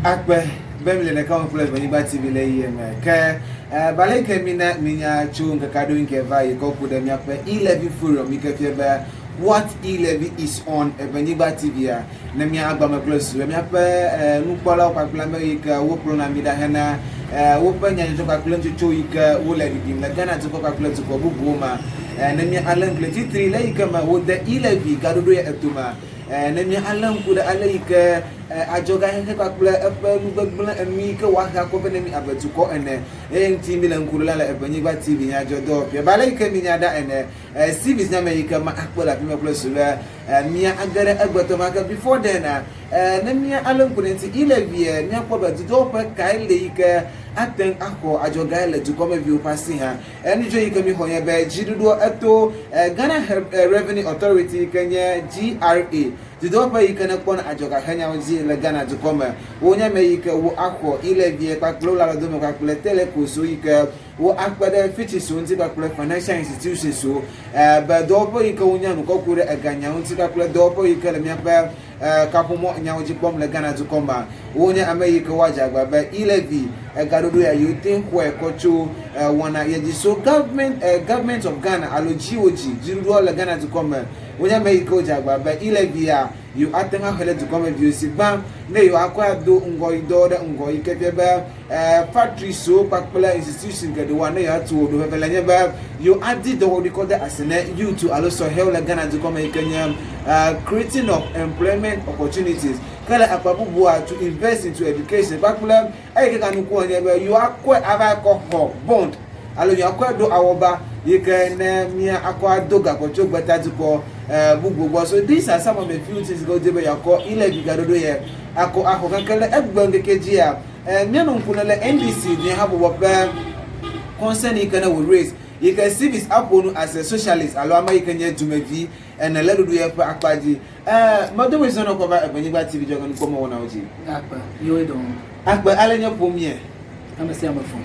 Akbe bemile na kawo plus Ewenyigba TV le yeme ke baleke mina minya chunga kado nke vai ko kuda mi akbe E-LEVY forum ike fieba what E-LEVY is on Ewenyigba TV ya na mi Agbagã plus mi akbe nupola kwa plan ike wo pro na mi da hena wo panya njo kwa plan cho ike wo le dim la gana to kwa plan to ko bubu ma na mi alan plan 3 le ike ma wo the E-LEVY kado do ya etuma na mi alan kuda alaika ajoga henke kwa kula nugbegble emi ke waka ko bene mi abetuko ene enti mi lan kula la Ewenyigba TV nya jodo pe balaika mi nya da ene civis na me ma akpola mi plus la mi agare agbato maka before then na mi alan kunenti E-LEVY mi akpoba do pe kai leika aten akọ ajoga le to come view passing ha eni jo yike mi hoye be jidudo eto Ghana Revenue Authority Kenya GRA dido pa yike na pon ajoga hanya ozi le Ghana to come wonya me yike wo akọ E-LEVY pa la do me kwa teleco so yike wo akpada fiti so nti kwa financial institutions so ba do pa yike wonya no kokure aganya nti kwa do pa yike le mi pa kapomo nyawoji bom le Ghana to come wonya ameyike waja gba E-LEVY gadodo ya you think we kocho wana yeji so government of Ghana alojiwoji jirudo le Ghana to come wonya ameyike waja gba E-LEVY ya you atenga hele to come view sigba ne you akwa do ngoi do ngoi kebeba factory so particular institution ke the one ya to do belenye ba you add the what we call the asene you to also help le Ghana to come Kenya creating of employment opportunities kala apabuwa to invest into education particular ay ke kanu ko nyebe you akwa abako bond alo you akwa do awoba you can mia akwa doga ko chogbata ko bugbo so these are some of the few things go debe yakọ E-LEVY gadodo ye akọ kankele egbon kekeji ya mianu nkunele NDC they have what concern ikana will raise you can see this upon as a socialist alo ama ikanye tumevi and a ledo ye pa akpaji mother we son of Ewenyigba TV jogan ko mo wona oji akpa yo don akpa alenya pomie am say am phone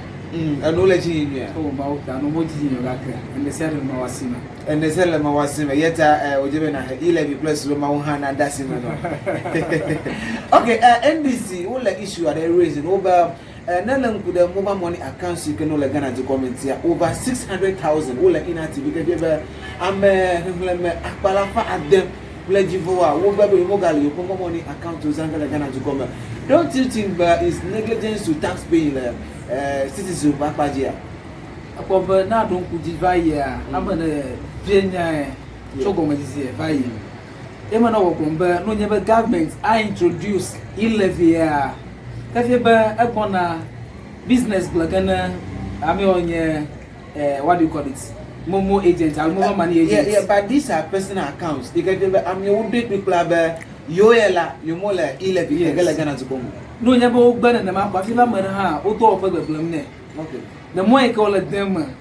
knowledge in you oh ba o ta no mo ji yo gakra and the sell ma wasima yeta ojebe na E-LEVY plus lo ma hana dasima no okay NDC all the issue are they raising over nalan kuda mobile money accounts you can no Ghana to comment here over 600,000 all the inactive because am akpala fa adem plejivoa wo ba be mo gali yo money account to zanga Ghana to comment don't you think is negligence to tax paying citizens bakpajia akoba na don ku divai ya amana bienya chogomajizie vai ema na wokomba no nyebe government I introduce E-LEVY ya kafeba ebona business blagana ami onye what do you call it momo agent or momo money agent yeah but these are personal accounts ikafeba ami would people aba yoyela yomola E-LEVY gele Ghana to come no nyebe ogbana na ma kwa fila mara ha o to ofa gbeblam ne okay the more I call them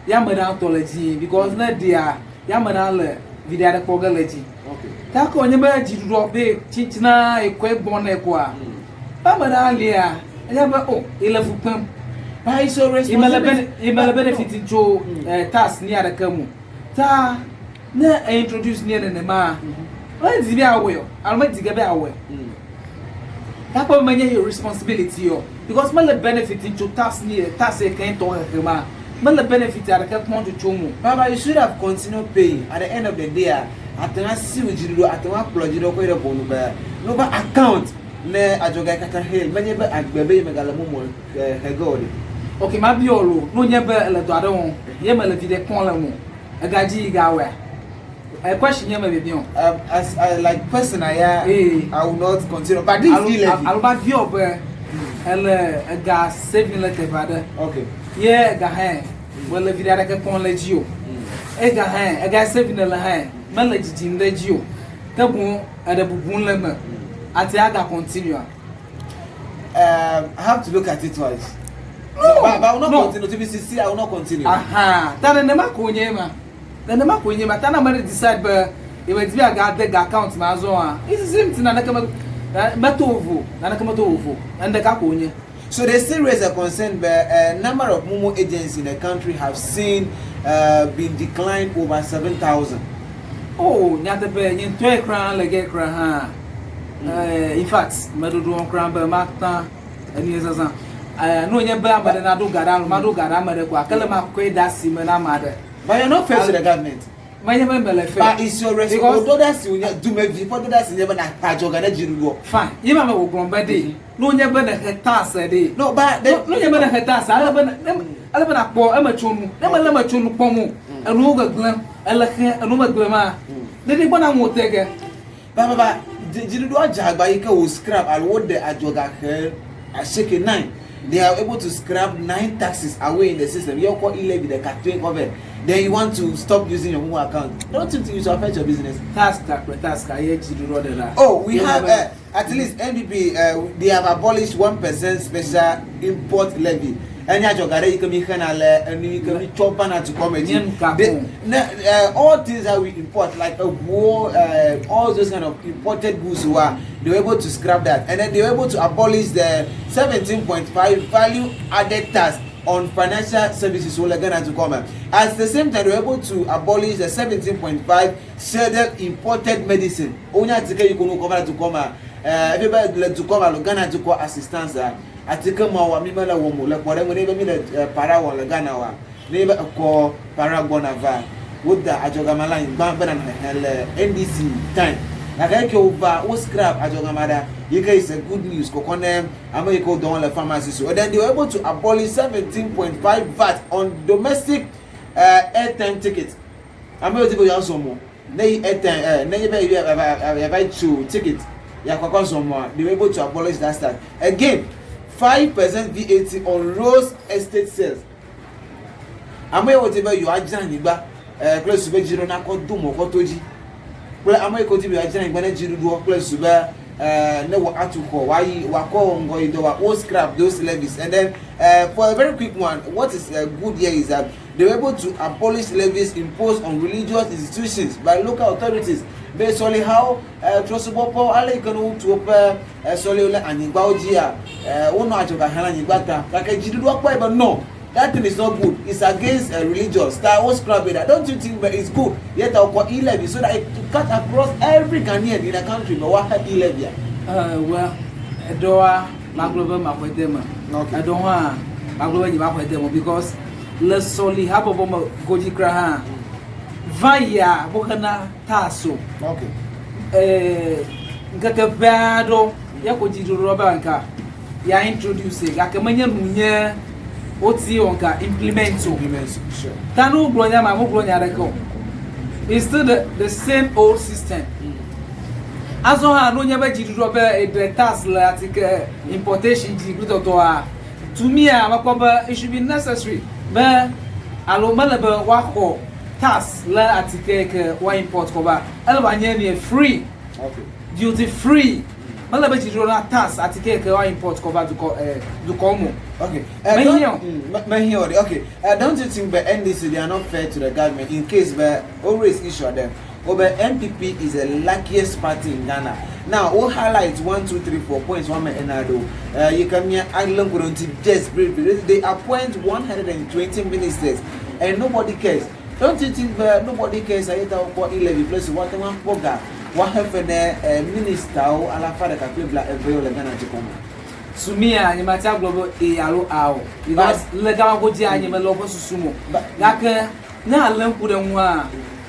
yamada ontology because na dia yamada le video da pogaleji okay ta ko nyeba jiru be chichina ekwe bona ekwa bamada alia yaba oh E-LEVY pam by so responsible imala benefit into task ni ada kamu ta na introduce ni na ma why di be awe alma diga be awe ta ko manya your responsibility yo because mala benefit into task ni task e kan to hakama mala benefit ada ka point to chomu baba you should have continued paying at the end of the day atana si ujiru atana plojiro ko ire bonu ba no ba account ne ajoga kata hel menye be agbebe megala mo hegodi okay ma biolo no nya be le do adon ye mala vide kon la mo agaji gawe a question yema be bion as like person I will not continue but this E-LEVY alba dio be ele ga saving like father okay yeah ga ha wala vide ada ka kon la jio e ga ha ga saving la ha mala jijin da jio ka bu ada bubun la ma ati aga continue I have to look at it twice but I will not continue to be sincere I will not continue aha tana ne makonye ma tana makonye ma tana mari decide ba e we dia ga the account ma zo a is same thing na kama matovo na kama tovo and the kakonye so they still raise a concern but number of momo agents in the country have seen been declined over 7,000 oh nyata be nyin to ekran le ge kran ha In fact, Medudu on Cramber Martin and years as no Yamba, but I do Gadam, Madu Gadam, Kalama, that Simona mother. But you're not fair to the government. My member, it's your responsibility. Do me before that's never not Pajoga. Fine, you remember Grombadi. No, never had task a day. No, but no, never had task. I live a poor amateur, never Pomu, and Ruga Glam, and Luma Glama. Then they want to take it. Baba, did you do a job by you scrap? I would the Ajoga her a shaking 9. They are able to scrap 9 taxes away in the system. You call E-Levy the cartoon of it. Then you want to stop using your mobile account. Don't you think you should affect your business? Task, I hate to do that. Oh, we have at least NDP. They have abolished 1% special import levy. And you can be and you can be chopping to come. All things that we import, like a war, all those kind of imported goods, they were able to scrap that, and then they were able to abolish the 17.5 value added tax on financial services. To come. At the same time, they were able to abolish the 17.5 shredded imported medicine. Only you can cover to come. Everybody to come Ghana to call assistance. Atika mawa mimala womo la kwa rengo nebe mile para wala Ghana wa nebe ko para bonava woda ajoga mala ngba bana na NDC time like I over o scrap ajoga mada yeke is a good news ko konem America don la pharmacy so then they were able to abolish 17.5 VAT on domestic airtime tickets. America go yaso mo nei airtime nei be buy two tickets ya kwa konsomo they were able to abolish that start again. 5% VAT on Rose Estate sales. Amwe whatever you are Ewenyigba, close to Bejiro na ko dumo ko toji. Well, amwe ko tibi Ewenyigba na jiru do close to be ne wa atuko wa ko ngo ido wa all scrap those levies. And then for a very quick one, what is good here is that they were able to abolish levies imposed on religious institutions by local authorities. Based on how trustable power alle kanu to solely Ewenyigba ojia ono ajoga Ewenyigba ta like jidu do pa but no, that thing is not good. It's against religious that was scrap it. Don't you think but it's good yet I call E-Levy so that it to cut across every Ghanaian in the country but what have E-Levy well doa maglobe makwedema I don't want maglobe makwedema because let's solely have a bomb goji kra via bokana taso okay ngakabado yakojidu roba nka ya introduce gakamanya munye oti onka implement sure tanu glonya ma mo glonya reko it's still the same old system aso ha no nyaba jidu roba the tax la atike importation jidu to to me amakoba it should be necessary but alomalaba wako tax la atike wa import cover elbanye ne free okay duty free malaba jidona tax atike wa import cover to come okay okay don't you think the NDC they are not fair to the government in case they always issue them over MPP is the luckiest party in Ghana. Now we'll highlight 1 2 3 4 points one man enado you come here island guarantee just briefly they appoint 120 ministers and nobody cares. Don't you think nobody cares? I thought for E-Levy plus what one program, what have a minister or a la father can play black and veil Ghana to come. Sumia, you might have global ARO because Legal Godia and Yemelopo Sumo. But like now, Lempuda,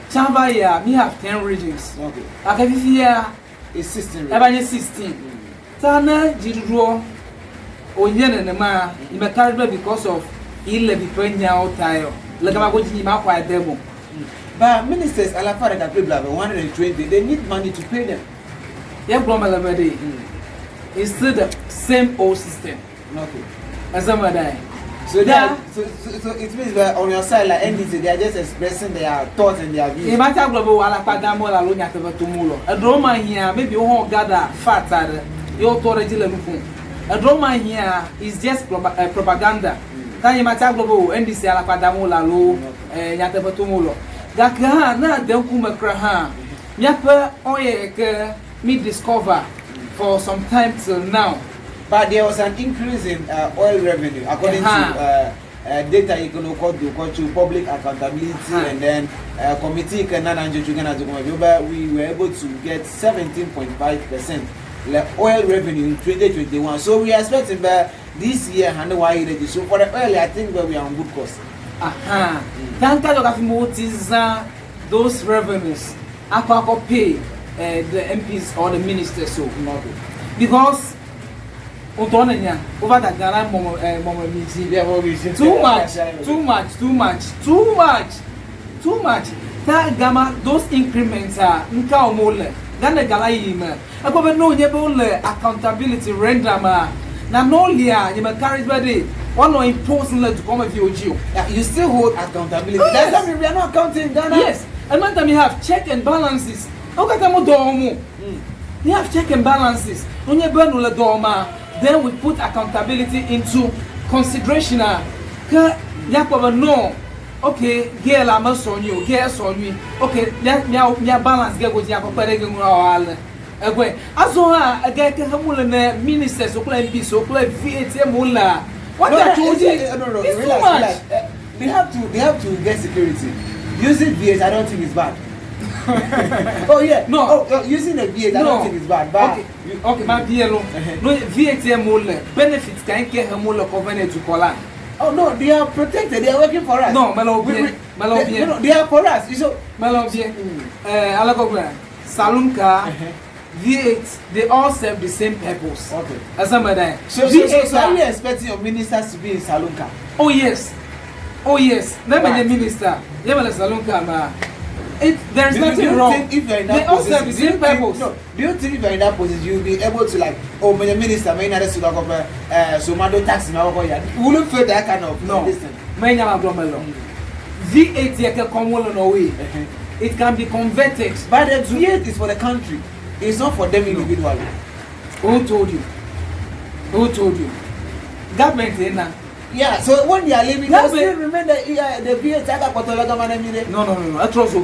Chambaya, we have 10 regions. Okay. I can hear is 16. About 16. Tana, Jidu, Onyan and the man, in the carrier because of E-Levy Penya tile. But ministers a la father can pay 120 they need money to pay them. It's still the same old system. Okay. As so it means that on your side like NDC they are just expressing their thoughts and their views. A drama here maybe you gather fat your a drama here is just propaganda. Tanya mata global NDC ala padamu la lo nyata batumulo gaka na den kuma kra nyapa oye ke me discover for some time till now but there was an increase in oil revenue according to data economic to public accountability and then committee we were able to get 17.5% the oil revenue in 2021. So we are expecting that this year, and why ready. So for the oil, I think that we are on good course. Thank God those revenues I pay the MPs or the ministers so not because over that Ghana too much. That gamma those increments are nka omole. Ghana gala yima. Akobe no nyebe accountability render ma. Na no lia you carry body. One or imposing to come with you. You still hold accountability. Oh, yes. That's we are not counting Ghana. Yes. And one time you have check and balances. You have check and balances. Then we put accountability into consideration. No. Okay, girl, I'm on you. Girls on me. Okay, yeah, balance. Get what you have. As long as I get ministers, so play peace, so play VAT. What I told you, it's too much. They have to get security. Using VH, I don't think it's bad. Oh yeah, no. Using a VH, I don't think it's bad. But okay, my dear, no VAT benefits can get her mole covenant to Kola. Oh no, they are protected. They are working for us. No, they are for us. You so Alagogra, Saloon car. V8, they all serve the same purpose. Okay. As somebody. So are you expecting your ministers to be in Saloon car? Oh yes. Let me the minister. They will Saloon car ma. There is nothing wrong. If you're in that they all serve the same purpose. Do you think if you're in that position you'll be able to like, oh, my minister, my another sugar cover, so my tax in our boy? You wouldn't feel that kind of listen. My name is V8 can come on away. It can be converted. But the V8 is for the country. It's not for them individually. Who told you? Government now. Yeah, so when they are leaving, they still remember the VH. No. I trust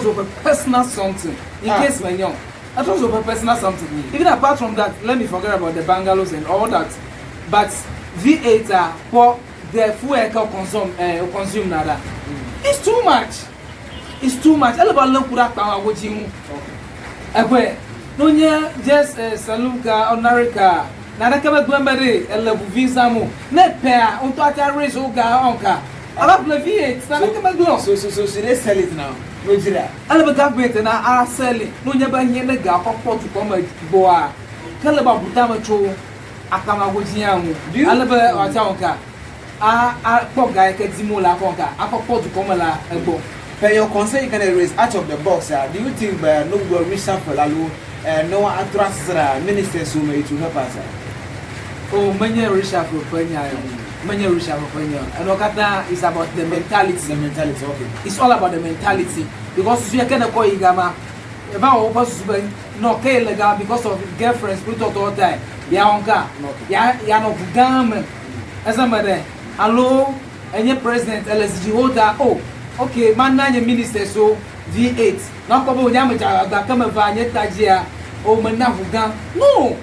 over personal something. In case when young, I trust over personal something. Even apart from that, let me forget about the bungalows and all that. But V8 are for the fuel consume nada. It's too much. All about look at what you. Okay. No, just Salunka or Narika. Nanaka Gwambare, a level visa mo. Net pair, on to a race or onka. I love the V8, so they sell it now. I love a government and I are selling. No, never hear the gap of pot to come at Boa. Tell about Butamacho, Akama Wujiamu. Do you love a Tonka? Poor guy, Kedzimola Ponka, Akapot to Komala, and Bo. But your concern you can erase out of the box. Do you think no will reach for Lalu no trust ministers who may to help us? Oh, many reshuffle Penya, and Okata is about the mentality. The mentality, okay. It's all about the mentality because you can call Igama. If I was no Kaylaga because of girlfriends, put out all time. Yaonka, Yano Gam, as a mother. Hello, and your president, LSG Hoda. Oh. Okay, man, your minister so V8. Not about Yamaja, that come of Vanya or Manahugan. No,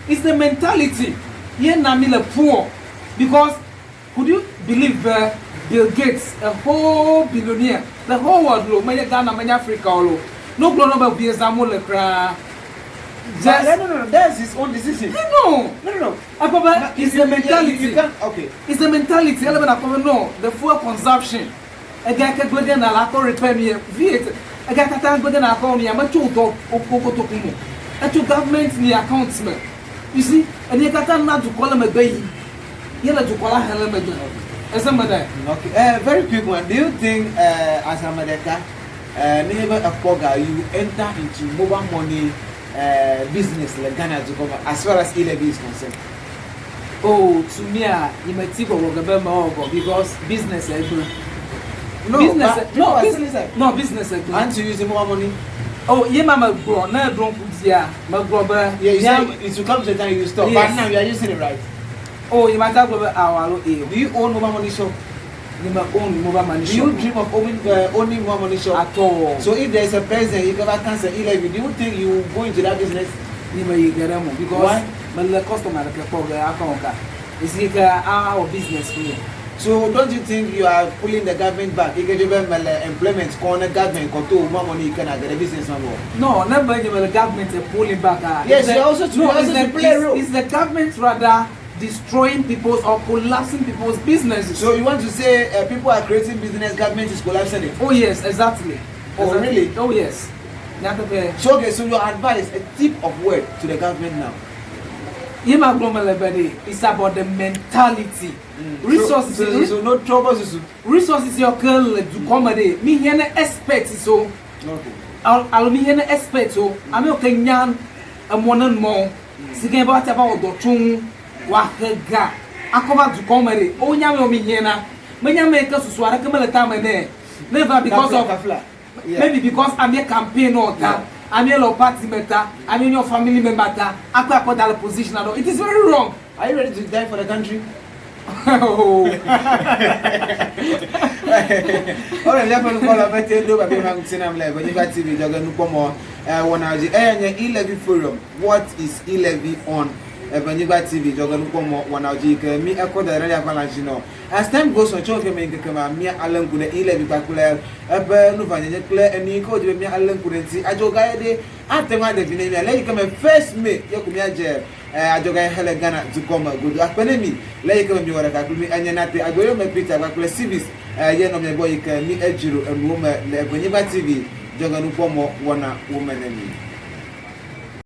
it's the mentality. Here, Namila poor. Because could you believe Bill Gates, a whole billionaire, the whole world, Maya Ghana, Maya Africa, no global of Biazamola cry. No, that's his own decision. No. It's the mentality. You can't, okay. It's the mentality. No, the fuel consumption. A guy can go down a repair me V8. A guy can go down a call me. I'm a two dog or Pocotokumo. And to government the accountsman. You see, and you can't not to call him a baby. You know to call a hell of a as a mother. Okay, very quick one. Do you think, as a Madeka, neighbor of Poga, you enter into mobile money business like Ghana to cover as far as E-LEVY is concerned? Oh, to me, you might think of more because business is good. Business. And to use more money. Oh, yeah, Mama, bro, now don't put here, my brother. Yeah, it will come to the time you stop. Yes. But now you are using it right. Oh, you might have our. Do you own mobile money shop? You might own mobile money shop. Do you dream of owning mobile money shop at all? So if there is a president, you never cancel E-LEVY, do you think you will go into that business? You may get them because why? The customer can call the account. It's like our business here. So don't you think you are pulling the government back? You give them employment corner government control more money you can get the business more. No, never give the government a pulling back. Yes, you also to play a role. It's the government rather destroying people's or collapsing people's businesses. So you want to say people are creating business, government is collapsing it? Oh yes, exactly. Oh really? Oh yes. So okay, so your advice, a tip of word to the government now. It's about the mentality. Resources. So no trouble. Resources your girl to come me here expect so. Okay. I'll me here expect so. I'm okay nyan a monan mo. Sige ba ta ba odotun wa ga. Akoba to come o nya me here na. Me nya me ka susu ara kemele ta me ne. Never because of maybe because I'm a campaign or that. I'm your party member, I'm in your family member, I could put that position. It is very wrong. Are you ready to die for the country? Oh. Alright, let's call a better do by Ewenyigba TV. You're going to come on E-Levy Forum. What is E-Levy on Ewenyigba TV? You're going to come on one hour. Me, I call the radio balance. As time goes on, children may come me alone with the E-Levy particular. No vanilla clear and you call me alone couldn't see. I joke after my definition. Let you come first me. You come here. I joke Ghana to come good. Academy. Let you come here. And you're not. I go to my picture. I play civis. You know, boy, can me a Juru and woman. Ewenyigba TV. You're going to come one woman and me.